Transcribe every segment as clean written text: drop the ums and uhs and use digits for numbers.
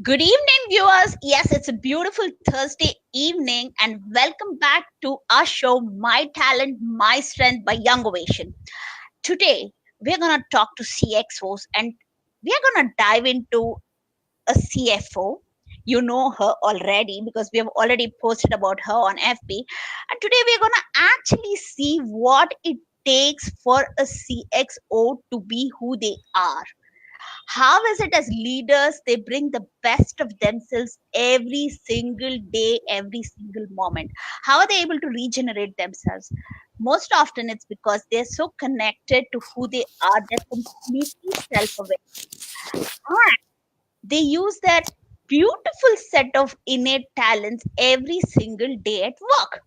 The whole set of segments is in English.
Good evening, viewers. Yes, it's a beautiful Thursday evening, and welcome back to our show, My Talent, My Strength by Young Ovation. Today, we're going to talk to CXOs and we're going to dive into a CFO. You know her already because we have already posted about her on FB. And today, we're going to actually see what it takes for a CXO to be who they are. How is it as leaders they bring the best of themselves every single day, every single moment? How are they able to regenerate themselves? Most often it's because they're so connected to who they are, they're completely self-aware, and they use that beautiful set of innate talents every single day at work.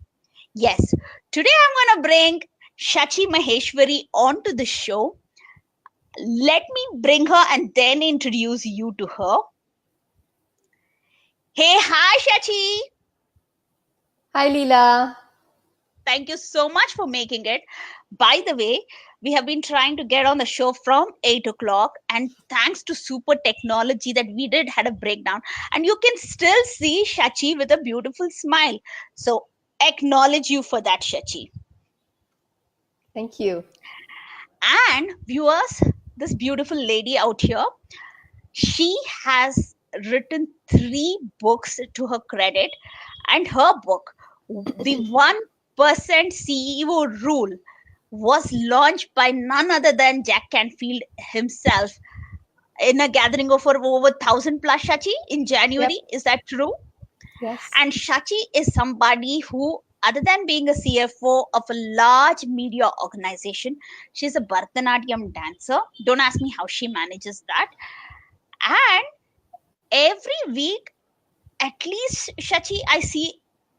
Yes, today I'm going to bring Shachi Maheshwari onto the show. Let me bring her and then introduce you to her. Hey, hi, Shachi. Hi, Leela. Thank you so much for making it. By the way, we have been trying to get on the show from 8 o'clock, and thanks to super technology that we did had a breakdown. And you can still see Shachi with a beautiful smile. So, acknowledge you for that, Shachi. Thank you. And viewers, this beautiful lady out here, she has written three books to her credit, and her book, The 1% CEO Rule, was launched by none other than Jack Canfield himself in a gathering of over 1,000 plus, Shachi, in Yep. January. Is that true? Yes. And Shachi is somebody who, other than being a CFO of a large media organization, she's a Bharatanatyam dancer. Don't ask me how she manages that. And every week, at least, Shachi, I see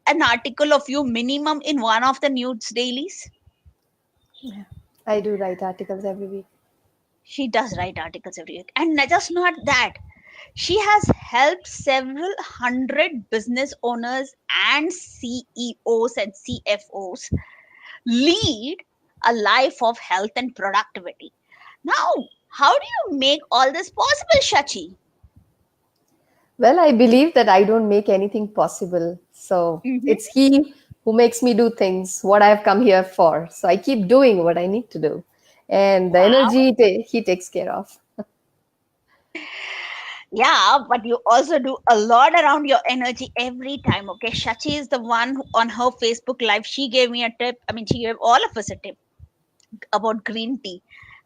an article of you minimum in one of the news dailies. Yeah. I do write articles every week. She does write articles every week. And just not that, she has helped several hundred business owners and CEOs and CFOs lead a life of health and productivity. Now, how do you make all this possible, Shachi? Well, I believe that I don't make anything possible. So Mhm. it's He who makes me do things, what I've come here for. So I keep doing what I need to do. And the Wow. energy He takes care of. Yeah, but you also do a lot around your energy every time. Okay, Shachi is the one who, on her Facebook Live, she gave me a tip. I mean, she gave all of us a tip about green tea,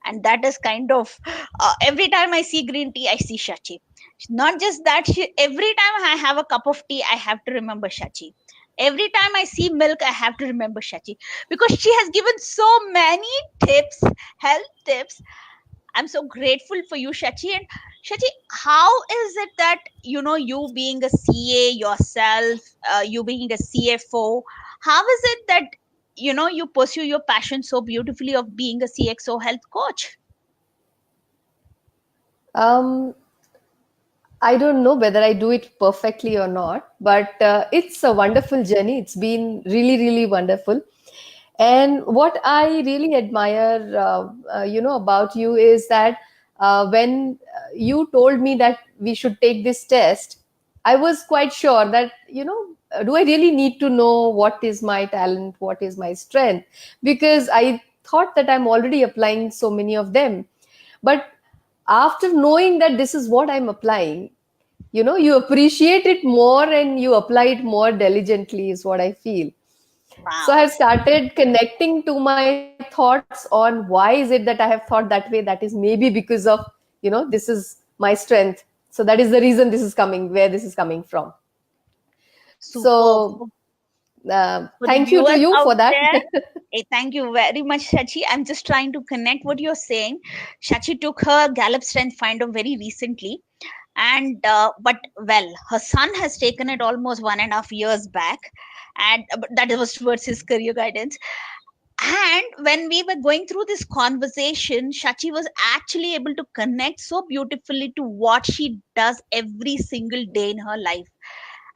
and that is kind of every time I see green tea, I see Shachi. Not just that, every time I have a cup of tea, I have to remember Shachi. Every time I see milk, I have to remember Shachi because she has given so many tips, health tips. I'm so grateful for you, Shachi. And Shachi, how is it that you being a CA yourself, you being a CFO, how is it that you pursue your passion so beautifully of being a CXO health coach? Um, I don't know whether I do it perfectly or not, but it's a wonderful journey. It's been really, really wonderful. And what I really admire, about you is that when you told me that we should take this test, I was quite sure that, do I really need to know what is my talent, what is my strength? Because I thought that I'm already applying so many of them. But after knowing that this is what I'm applying, you appreciate it more and you apply it more diligently, is what I feel. So I Wow. have started connecting to my thoughts on why is it that I have thought that way. That is maybe because of, this is my strength. So that is the reason this is coming, where this is coming from. Super. So For the thank you to viewers you out for that. there, thank you very much, Shachi. I'm just trying to connect what you're saying. Shachi took her Gallup Strength Finder very recently, and but well, her son has taken it almost 1.5 years back, and but that was towards his career guidance. And when we were going through this conversation, Shachi was actually able to connect so beautifully to what she does every single day in her life,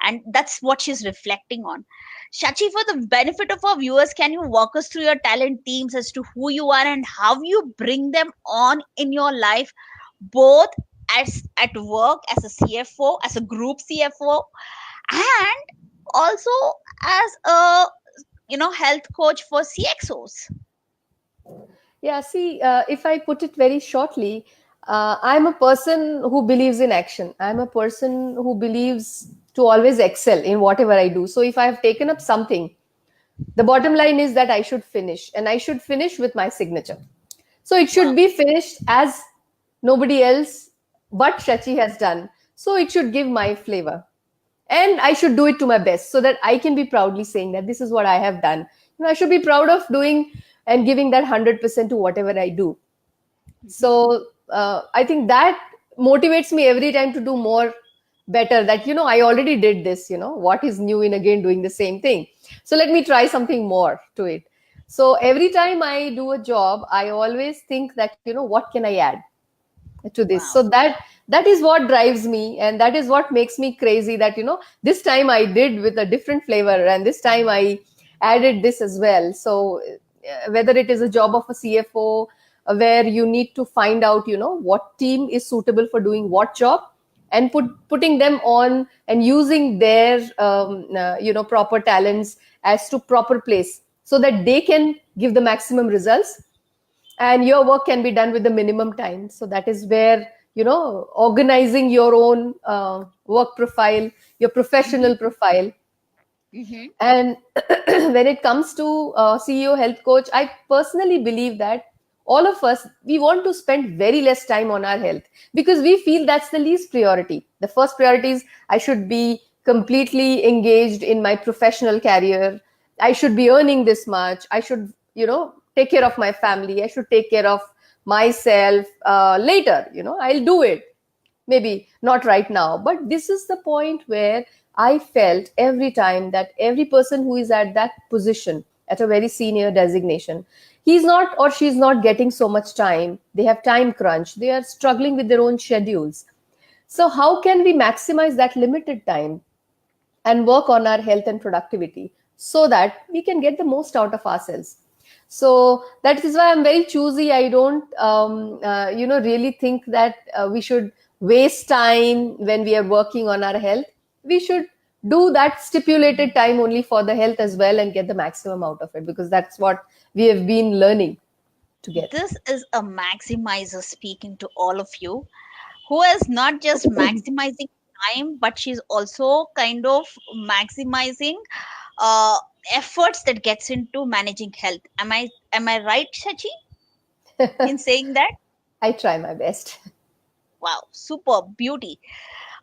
and that's what she's reflecting on. Shachi, for the benefit of our viewers, can you walk us through your talent themes as to who you are and how you bring them on in your life, both at work as a CFO, as a group CFO, and also as a health coach for CXOs. Yeah, see, if I put it very shortly, I'm a person who believes in action. I'm a person who believes to always excel in whatever I do. So if I have taken up something, the bottom line is that I should finish, and I should finish with my signature. So it should Wow. be finished as nobody else but Shachi has done. So it should give my flavor. And I should do it to my best so that I can be proudly saying that this is what I have done. I should be proud of doing and giving that 100% to whatever I do. Mhm. So I think that motivates me every time to do more better. That, I already did this, what is new in again doing the same thing? So let me try something more to it. So every time I do a job, I always think that, what can I add to this? So Wow. that is what drives me, and that is what makes me crazy, that this time I did with a different flavor, and this time I added this as well. So whether it is a job of a CFO, where you need to find out what team is suitable for doing what job, and putting them on and using their proper talents as to proper place, so that they can give the maximum results, and your work can be done with the minimum time. So that is where organizing your own work profile, your Mhm. professional profile. Mhm. And when it comes to CEO health coach, I personally believe that all of us, we want to spend very less time on our health, because we feel that's the least priority. The first priority is I should be completely engaged in my professional career. I should be earning this much. I should take care of my family. I should take care of myself later. I'll do it, maybe not right now. But this is the point where I felt every time that every person who is at that position, at a very senior designation, he's not or she's not getting so much time. They have time crunch, they are struggling with their own schedules. So how can we maximize that limited time and work on our health and productivity, so that we can get the most out of ourselves? So that is why I'm very choosy. I don't really think that we should waste time when we are working on our health. We should do that stipulated time only for the health as well, and get the maximum out of it, because that's what we have been learning to get. This is a maximizer speaking to all of you, who is not just maximizing time, but she's also kind of maximizing uh, efforts that gets into managing health. Am I right, Shachi, in saying that? I try my best. Wow, super beauty.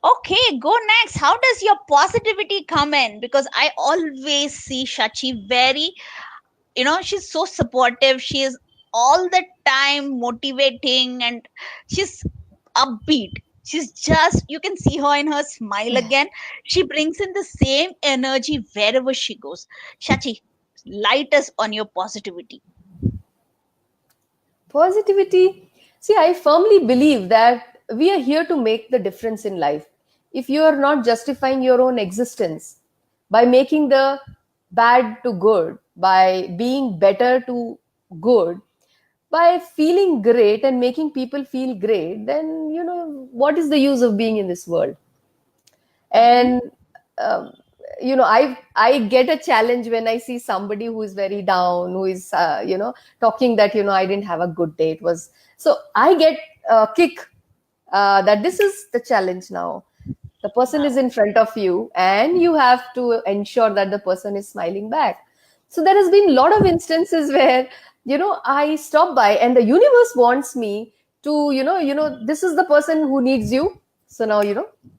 Okay, go next. How does your positivity come in? Because I always see Shachi very, she's so supportive. She is all the time motivating, and she's upbeat. She's just, you can see her in her smile again. She brings in the same energy wherever she goes. Shachi, light us on your positivity. Positivity. See, I firmly believe that we are here to make the difference in life. If you are not justifying your own existence by making the bad to good, by being better to good, by feeling great and making people feel great, then, what is the use of being in this world? Mm-hmm. And um, I get a challenge when I see somebody who is very down, who is talking that I didn't have a good day. It was so I get a kick, that this is the challenge now. The person is Wow. in front of you, and you have to ensure that the person is smiling back. So there has been a lot of instances where I stop by, and the universe wants me to this is the person who needs you. So now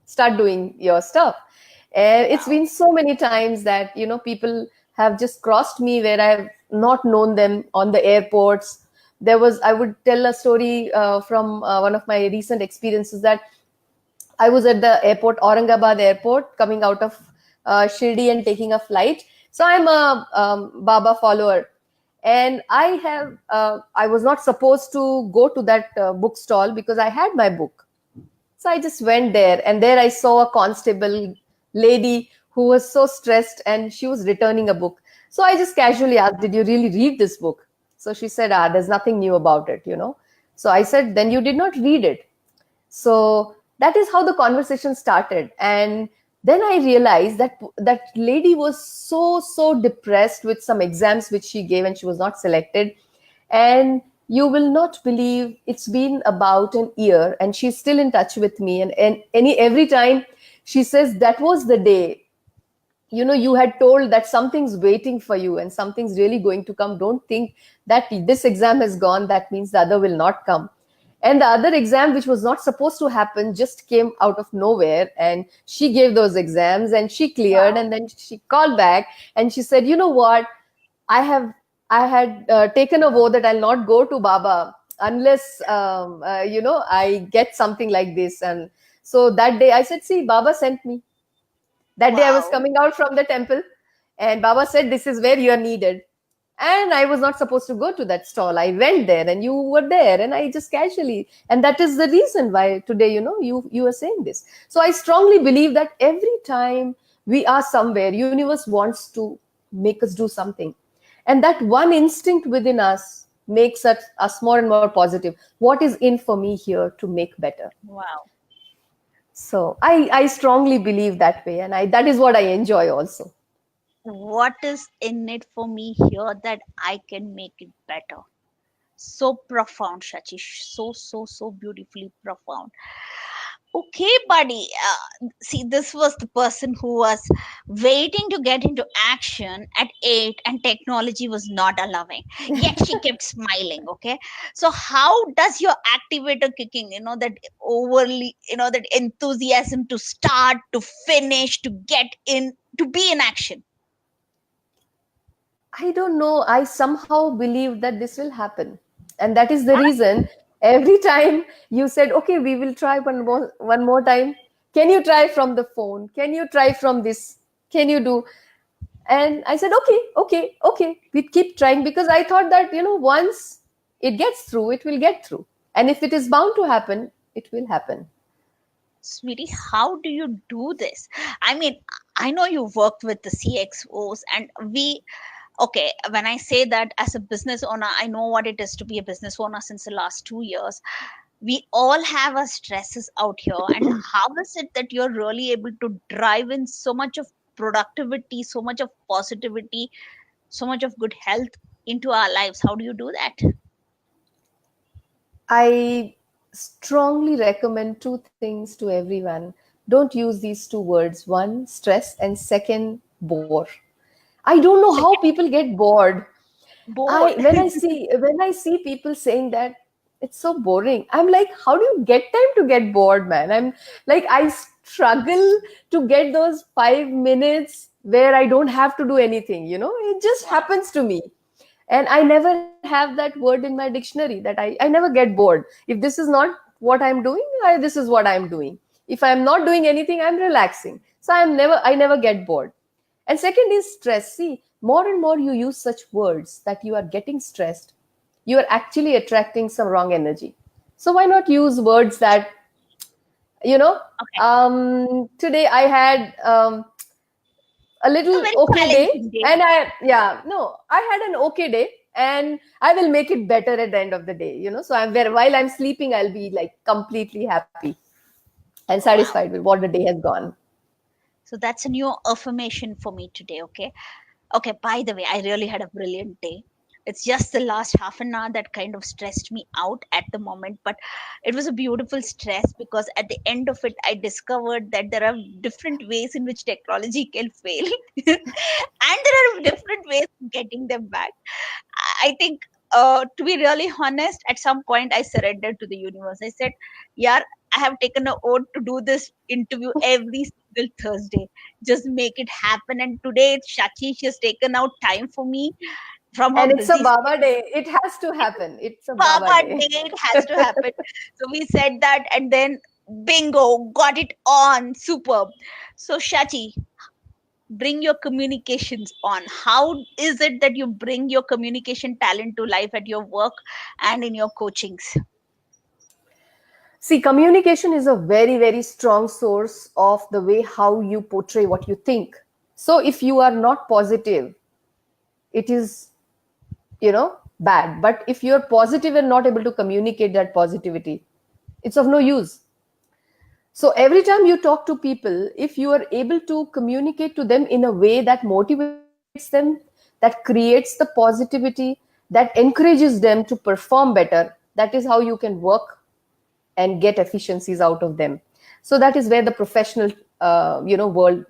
start doing your stuff. And it's Wow. been so many times that people have just crossed me where I've not known them on the airports. I would tell a story from one of my recent experiences, that I was at the airport, Aurangabad airport, coming out of Shirdi and taking a flight. So I'm a Baba follower, and I was not supposed to go to that bookstall because I had my book. So I just went there, and there I saw a constable lady who was so stressed, and she was returning a book. So I just casually asked, "Did you really read this book?" So she said, "Ah, there's nothing new about it." So I said, "Then you did not read it." So that is how the conversation started. And then I realized that that lady was so depressed with some exams which she gave and she was not selected. And you will not believe, it's been about an year and she's still in touch with me, and every time she says that was the day, you had told that something's waiting for you and something's really going to come. Don't think that this exam has gone, that means the other will not come. And the other exam, which was not supposed to happen, just came out of nowhere, and she gave those exams and she cleared. Wow. And then she called back and she said, you know what, i have I had taken a vow that I'll not go to Baba unless I get something like this. And so that day I said, see, Baba sent me. That day I was Wow. coming out from the temple, and Baba said, this is where you are needed. And I was not supposed to go to that stall. I went there and you were there, and I just casually, and that is the reason why today, you are saying this. So I strongly believe that every time we are somewhere, universe wants to make us do something. And that one instinct within us makes us more and more positive. What is in for me here to make better? Wow. So I strongly believe that way, and that is what I enjoy also. What is in it for me here that I can make it better? So profound, Shachi. So beautifully profound. Okay, buddy. See, this was the person who was waiting to get into action at 8, and technology was not allowing. Yet she kept smiling. Okay. So, how does your activator kicking, that overly, that enthusiasm to start, to finish, to get in, to be in action? I don't know. I somehow believe that this will happen. And that is the reason every time you said, okay, we will try one more time. Can you try from the phone? Can you try from this? Can you do? And I said, okay, okay, okay. We keep trying, because I thought that, once it gets through, it will get through. And if it is bound to happen, it will happen. Sweetie, how do you do this? I mean, I know you worked with the CXOs, and okay, when I say that as a business owner, I know what it is to be a business owner since the last 2 years. We all have our stresses out here. And how is it that you're really able to drive in so much of productivity, so much of positivity, so much of good health into our lives? How do you do that? I strongly recommend two things to everyone. Don't use these two words. One, stress, and second, bore. I don't know how Second, people get bored. I bored. when I see people saying that it's so boring, I'm like, how do you get time to get bored, man? I'm like, I struggle to get those 5 minutes where I don't have to do anything. It just Wow. happens to me. And I never have that word in my dictionary, that I never get bored. If this is not what I'm doing, this is what I'm doing. If I'm not doing anything, I'm relaxing. So I never get bored. And second is stress. See, more and more you use such words that you are getting stressed, you are actually attracting some wrong energy. So why not use words that, you know Okay. today I had a A little very okay day. challenging day. And I had an okay day, and I will make it better at the end of the day. So while I'm sleeping, I'll be like completely happy and satisfied Wow. with what the day has gone. So that's a new affirmation for me today. Okay. Okay, by the way, I really had a brilliant day. It's just the last half an hour that kind of stressed me out at the moment, but it was a beautiful stress because at the end of it, I discovered that there are different ways in which technology can fail, and there are different ways of getting them back. I think, to be really honest, at some point I surrendered to the universe. I said, "Yeah, I have taken an oath to do this interview every single Thursday. Just make it happen." And today, Shachi, she has taken out time for me from her And it's a busy schedule. Baba day. It has to It's a happen. It's a Baba Baba day. day, it has to happen. So we said that, and then bingo, got it on. Superb. So, Shachi, bring your communications on. How is it that you bring your communication talent to life at your work and in your coachings? See, communication is a very, very strong source of the way how you portray what you think. So if you are not positive, it is, bad. But if you're positive and not able to communicate that positivity, it's of no use. So every time you talk to people, if you are able to communicate to them in a way that motivates them, that creates the positivity, that encourages them to perform better, that is how you can work and get efficiencies out of them. So that is where the professional world,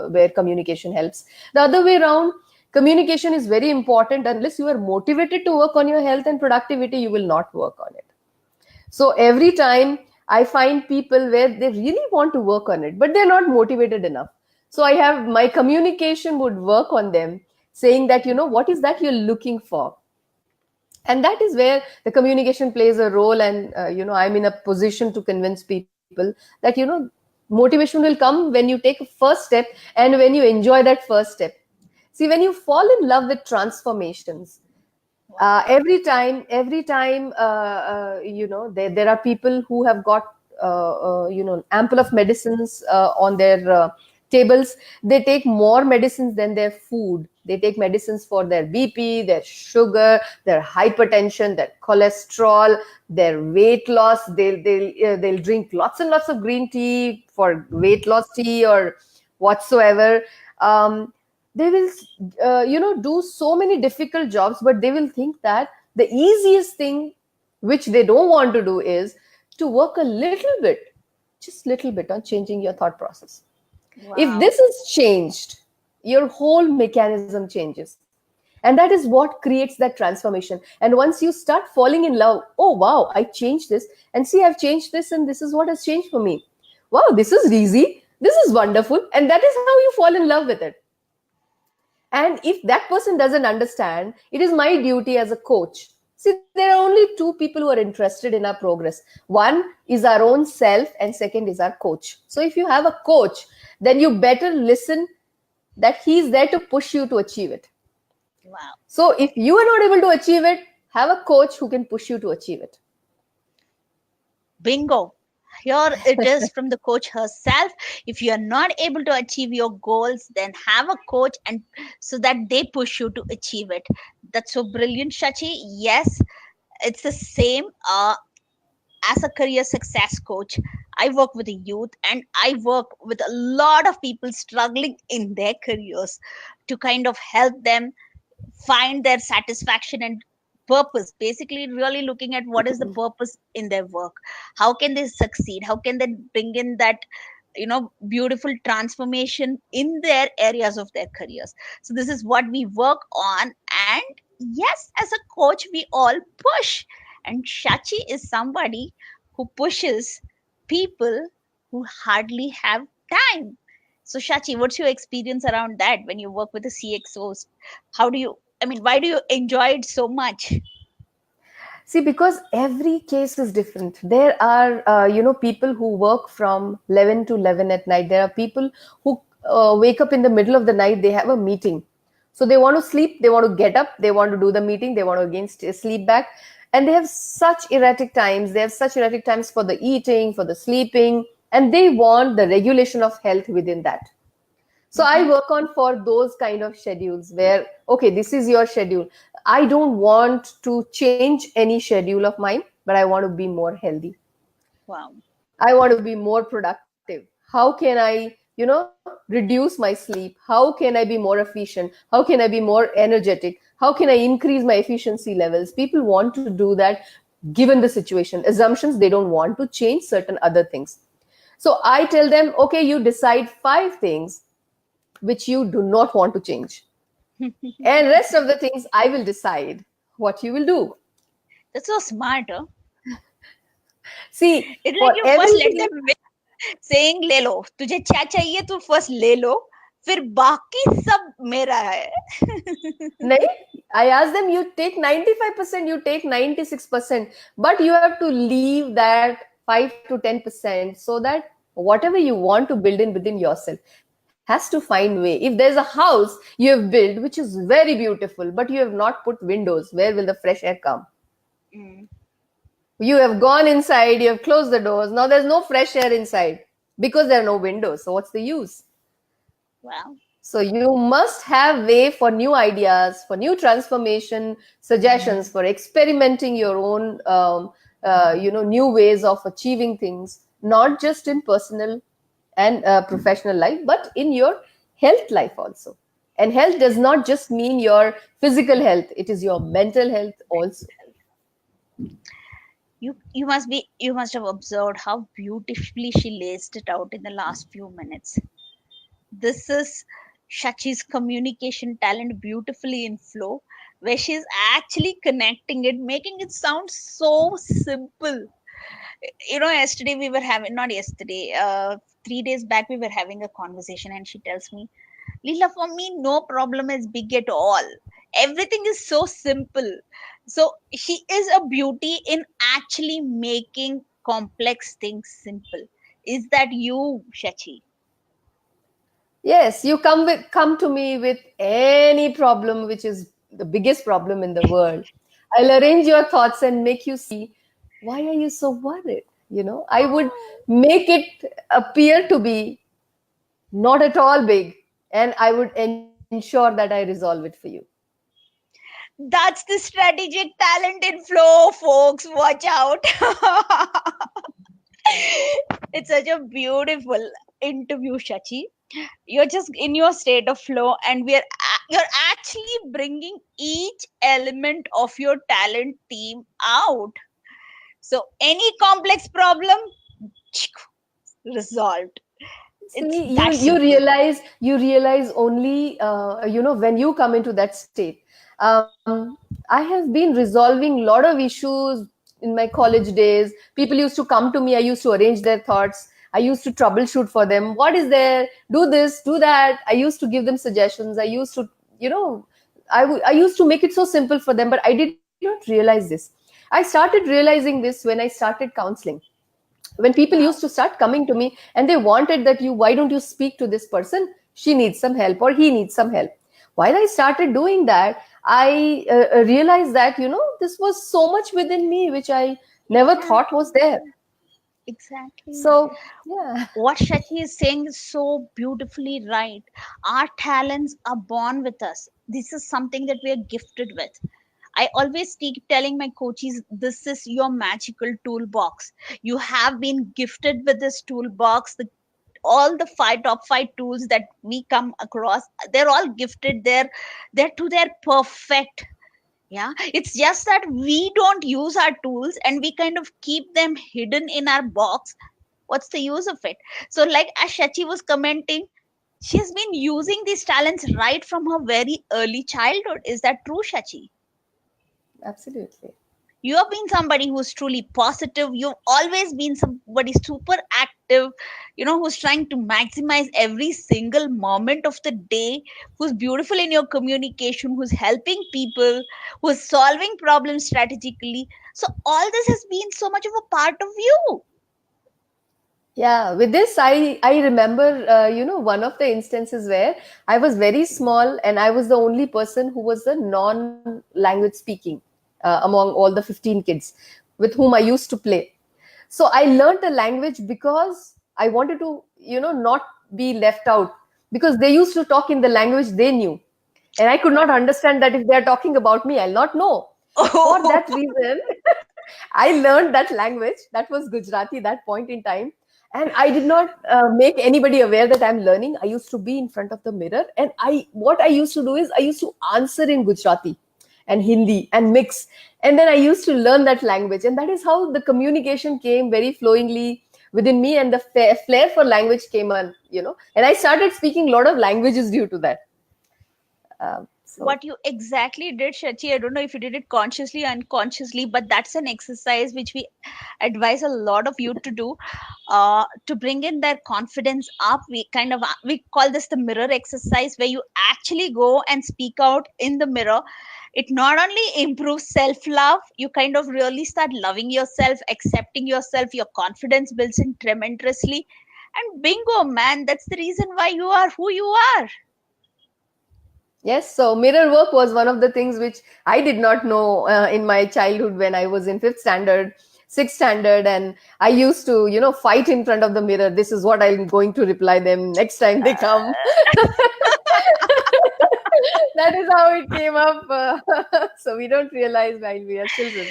where communication helps. The other way around, communication is very important. Unless you are motivated to work on your health and productivity, you will not work on it. So every time I find people where they really want to work on it, but they're not motivated enough. So I have my communication would work on them, saying that, what is that you're looking for? And that is where the communication plays a role. And, I'm in a position to convince people that, motivation will come when you take a first step and when you enjoy that first step. See, when you fall in love with transformations, Wow. every time there are people who have got ample of medicines on their tables. They take more medicines than their food. They take medicines for their BP, their sugar, their hypertension, their cholesterol, their weight loss. They'll drink lots and lots of green tea for weight loss tea or whatsoever. They will do so many difficult jobs, but they will think that the easiest thing which they don't want to do is to work a little bit, just little bit, on changing your thought process. If Wow. this is changed, your whole mechanism changes. And that is what creates that transformation. And once you start falling in love, oh wow, I changed this, and see, I've changed this, and this is what has changed for me. Wow, this is easy, this is wonderful. And that is how you fall in love with it. And if that person doesn't understand, it is my duty as a coach. See, there are only two people who are interested in our progress. One is our own self, and second is our coach. So if you have a coach, then you better listen that he's there to push you to achieve it. Wow. So if you are not able to achieve it, have a coach who can push you to achieve it. Bingo. Here it is from the coach herself. If you are not able to achieve your goals, then have a coach, and so that they push you to achieve it. That's so brilliant, Shachi. Yes, it's the same. As a career success coach, I work with the youth, and I work with a lot of people struggling in their careers to kind of help them find their satisfaction and purpose. Basically, really looking at what is the purpose in their work. How can they succeed? How can they bring in that beautiful transformation in their areas of their careers? So this is what we work on. And yes, as a coach, we all push, and Shachi is somebody who pushes people who hardly have time. So Shachi, what's your experience around that when you work with the CXOs? How do you, I mean, why do you enjoy it so much? See, because every case is different. There are, people who work from 11 to 11 at night. There are people who wake up in the middle of the night. They have a meeting. So they want to sleep, they want to get up, they want to do the meeting, they want to again sleep back. And they have such erratic times. They have such erratic times for the eating, for the sleeping, and they want the regulation of health within that. So I Hmm. work on for those kind of schedules where, okay, this is your schedule. I don't want to change any schedule of mine, but I want to be more healthy. Wow. I want to be more productive. How can I, reduce my sleep? How can I be more efficient? How can I be more energetic? How can I increase my efficiency levels? People want to do that given the situation. Assumptions, they don't want to change certain other things. So I tell them, okay, you decide 5 things which you do not want to change. And rest of the things I will decide what you will do. That's so smart, huh? See, It's like for you first let everything, them win, saying ले लो तुझे क्या चाहिए तू first ले लो फिर बाकी सब मेरा है. nahi, I ask them, you take 95%, you take 96%, but you have to leave that 5 to 10% so that whatever you want to build in within yourself has to find way. If there's a house you have built which is very beautiful, but you have not put windows, where will the fresh air come? Mm. You have gone inside, you have closed the doors. Now there's no fresh air inside because there are no windows. So what's the use? Wow. So you must have way for new ideas, for new transformation, suggestions, for experimenting your own, new ways of achieving things. not just in personal and professional life, but in your health life also. And health does not just mean your physical health, it is your mental health also. You must have observed how beautifully she laced it out in the last few minutes. This is Shachi's communication talent beautifully in flow, where she's actually connecting it, making it sound so simple. Yesterday we were having, not yesterday, 3 days back, we were having a conversation, and she tells me, Lila, for me, no problem is big at all. Everything is so simple. So she is a beauty in actually making complex things simple. Is that you, Shachi? Yes, you come to me with any problem which is the biggest problem in the world. I'll arrange your thoughts and make you see, why are you so worried? I would make it appear to be not at all big, and I would ensure that I resolve it for you. That's the strategic talent in flow, folks. Watch out. It's such a beautiful interview, Shachi. You're just in your state of flow, and you're actually bringing each element of your talent team out. So any complex problem resolved. It's See, you that you simple. realize you realize only when you come into that state. I have been resolving a lot of issues in my college days. People used to come to me. I used to arrange their thoughts. I used to troubleshoot for them. What is there? Do this, do that. I used to give them suggestions. I used to, I used to make it so simple for them. But I did not realize this. I started realizing this when I started counseling, when people used to Wow. start coming to me and they wanted that, you why don't you speak to this person, she needs some help or he needs some help. While I started doing that, I realized that this was so much within me which I never thought was there. Exactly. Exactly. So yeah. What Shachi is saying is so beautifully right. Our talents are born with us. This is something that we are gifted with. I always keep telling my coaches, this is your magical toolbox. You have been gifted with this toolbox. All the top five tools that we come across, they're all gifted. They're to their perfect. Yeah, it's just that we don't use our tools, and we kind of keep them hidden in our box. What's the use of it? So, like as Shachi was commenting, she has been using these talents right from her very early childhood. Is that true, Shachi? Absolutely. You have been somebody who's truly positive. You've always been somebody super active, who's trying to maximize every single moment of the day, who's beautiful in your communication, who's helping people, who's solving problems strategically. So all this has been so much of a part of you. Yeah, with this, I remember, one of the instances where I was very small and I was the only person who was the non-language speaking among all the 15 kids with whom I used to play. So I learned the language because I wanted to, not be left out, because they used to talk in the language they knew, and I could not Right. understand that if they are talking about me, I'll not know. For Oh. that reason, I learned that language. That was Gujarati that point in time. And I did not make anybody aware that I'm learning. I used to be in front of the mirror, and what I used to do is I used to answer in Gujarati and Hindi and mix. And then I used to learn that language. And that is how the communication came very flowingly within me, and the flair for language came on. And I started speaking a lot of languages due to that. So, What you exactly did, Shachi, I don't know if you did it consciously or unconsciously, but that's an exercise which we advise a lot of you to do, to bring in their confidence up. We call this the mirror exercise, where you actually go and speak out in the mirror. It not only improves self love, you kind of really start loving yourself, accepting yourself, your confidence builds in tremendously. And bingo, man, that's the reason why you are who you are. yes, so mirror work was one of the things which I did not know in my childhood when I was in fifth standard, sixth standard, and I used to, fight in front of the mirror. This is what I'm going to reply them next time they come. That is how it came up. So we don't realize while we are children.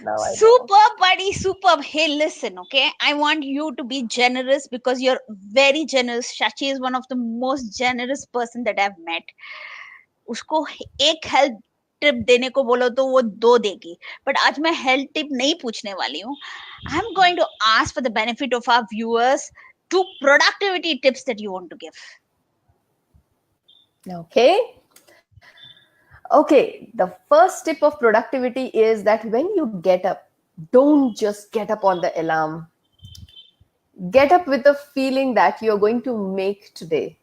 Now I know. Superb, buddy, superb. Hey, listen, okay? I want you to be generous because you're very generous. Shachi is one of the most generous person that I've met. उसको एक health tip देने को बोलो तो वो दो देगी, but आज मैं हेल्थ टिप नहीं पूछने वाली हूँ. I am going to ask for the benefit of our viewers to productivity tips that you want to give. Okay. Okay. The first tip of productivity is that when you get up, don't just get up on the alarm. Get up with the feeling that you're going to make today.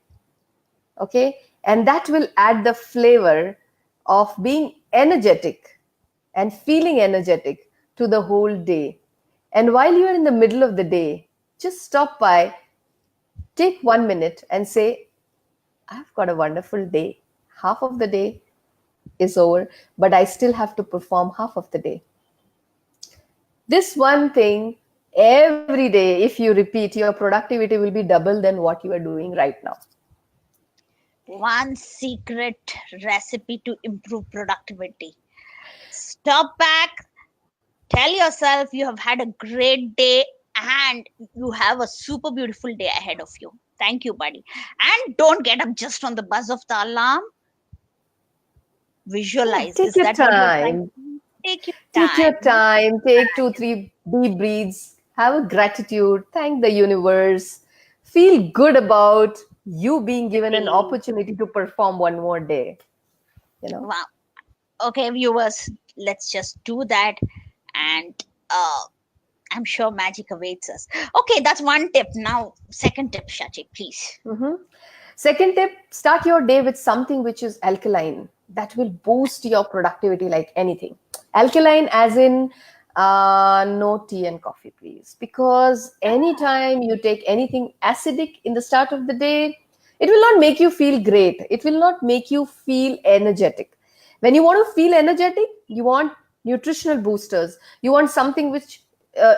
Okay. And that will add the flavor of being energetic and feeling energetic to the whole day. And while you're in the middle of the day, just stop by, take 1 minute and say, I've got a wonderful day. Half of the day is over, but I still have to perform half of the day. This one thing every day, if you repeat, your productivity will be double than what you are doing right now. One secret recipe to improve productivity: stop back, tell yourself you have had a great day and you have a super beautiful day ahead of you. Thank you, buddy. And don't get up just on the buzz of the alarm. Yeah, Visualize. take Is your that what you're trying time. to do? Take your Take your time. time. Take 2, 3 deep breaths. Have a gratitude. Thank the universe. Feel good about you being given an Day. opportunity to perform one more day. You know. Wow. Okay, viewers, let's just do that. And uh, I'm sure magic awaits us. Okay, that's one tip. Now, second tip, Shachi, please. Mhm. Second tip, start your day with something which is alkaline. That will boost your productivity like anything. Alkaline, as in no tea and coffee, please. Because anytime you take anything acidic in the start of the day, it will not make you feel great. It will not make you feel energetic. When you want to feel energetic, you want nutritional boosters. You want something which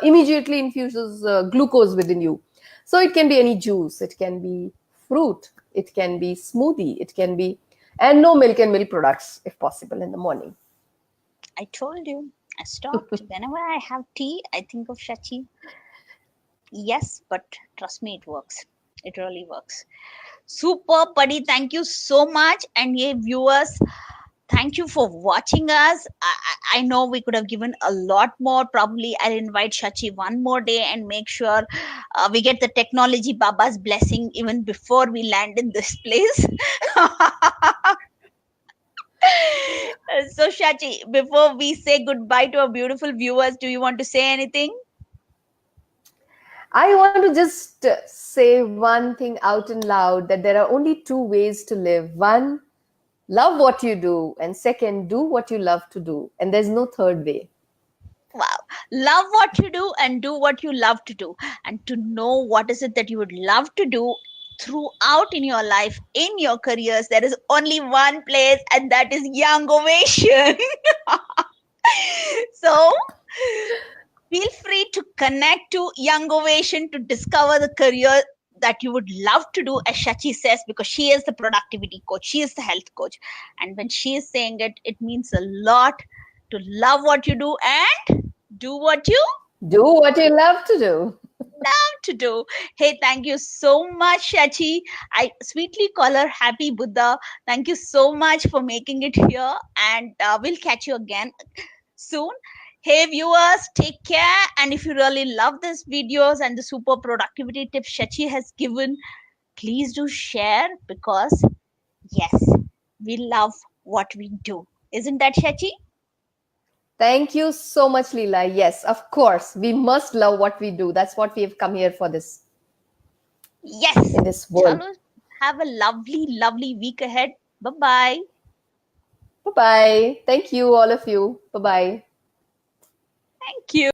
immediately infuses glucose within you. So it can be any juice, it can be fruit, it can be smoothie, it can be, and no milk and milk products if possible in the morning. I told you. I stopped. Whenever I have tea, I think of Shachi. Yes, but trust me, it works. It really works. Super, buddy. Thank you so much. And yeah, viewers, thank you for watching us. I know we could have given a lot more. Probably I'll invite Shachi one more day and make sure we get the technology Baba's blessing even before we land in this place. So, Shachi, before we say goodbye to our beautiful viewers, do you want to say anything? I want to just say one thing out and loud, that there are only two ways to live. One, love what you do, and second, do what you love to do. And there's no third way. Wow. Love what you do and do what you love to do. And to know what is it that you would love to do throughout in your life, in your careers, there is only one place, and that is Young Ovation. So feel free to connect to Young Ovation to discover the career that you would love to do, as Shachi says, because she is the productivity coach, she is the health coach. And when she is saying it, it means a lot to love what you do and do what you Do what you love to do. love to do. Hey, thank you so much, Shachi. I sweetly call her Happy Buddha. Thank you so much for making it here, and we'll catch you again soon. Hey viewers, take care. And if you really love these videos and the super productivity tips Shachi has given, please do share, because yes, we love what we do. Isn't that, Shachi? Thank you so much, Leela. Yes, of course. We must love what we do. That's what we have come here for this Yes. in this world. Chalo, have a lovely, lovely week ahead. Bye bye. Bye bye. Thank you, all of you. Bye bye. Thank you.